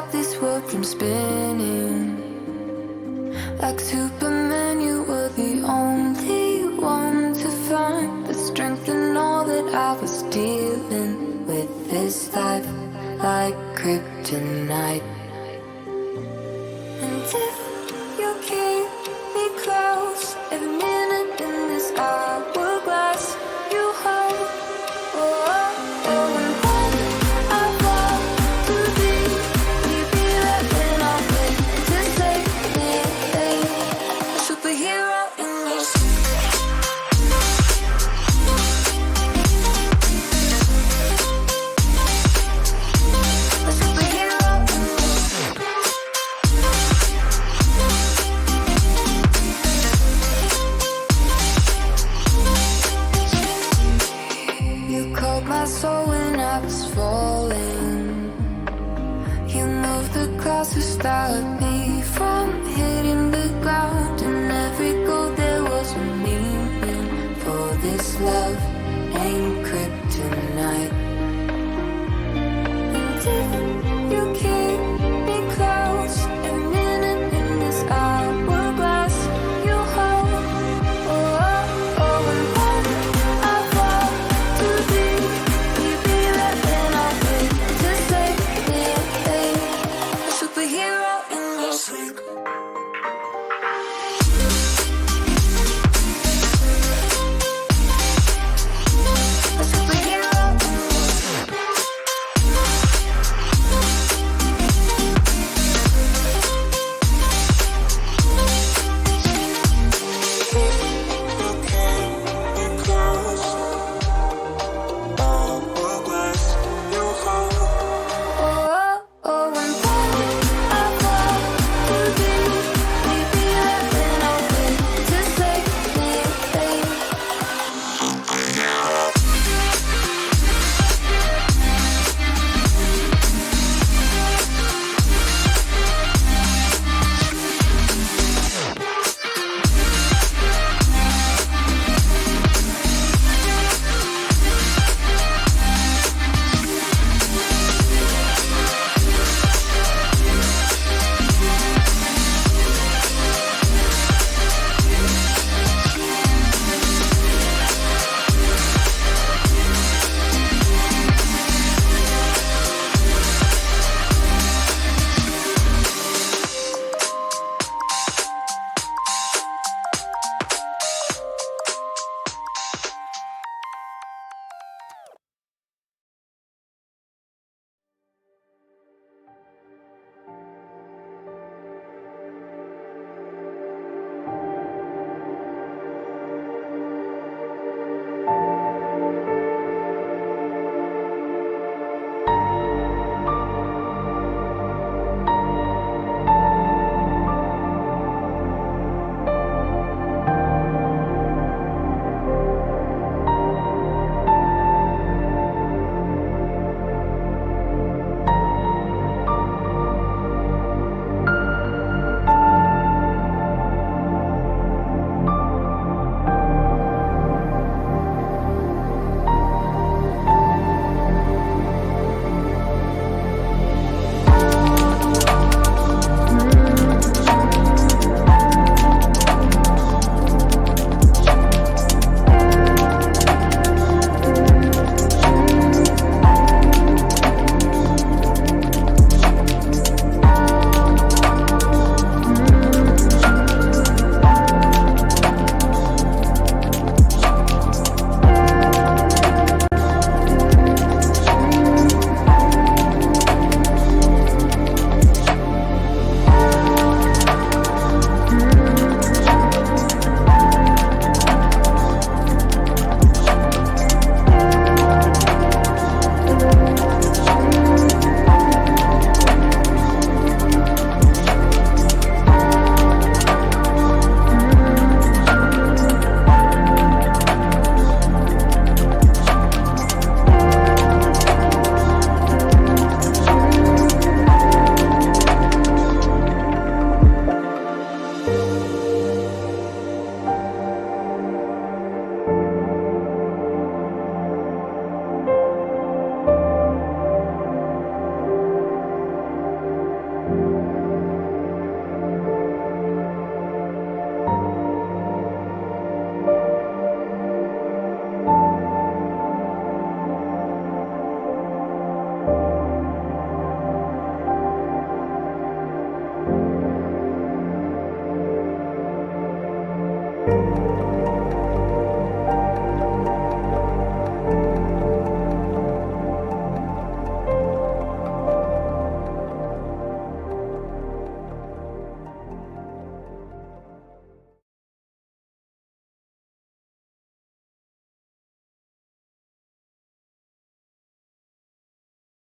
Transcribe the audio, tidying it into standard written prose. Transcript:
stop this world from spinning. Like Superman, you were the only one to find the strength in all that I was dealing with. This life like kryptonite. Until you keep me close, every minute in this hourglass you hold. Oh, oh, oh, and when I fall to thee, will you be there when I'm ready to save me? A superhero in your sleep. A superhero in your sleep. You called my soul when I was falling. You moved the clouds to stop me.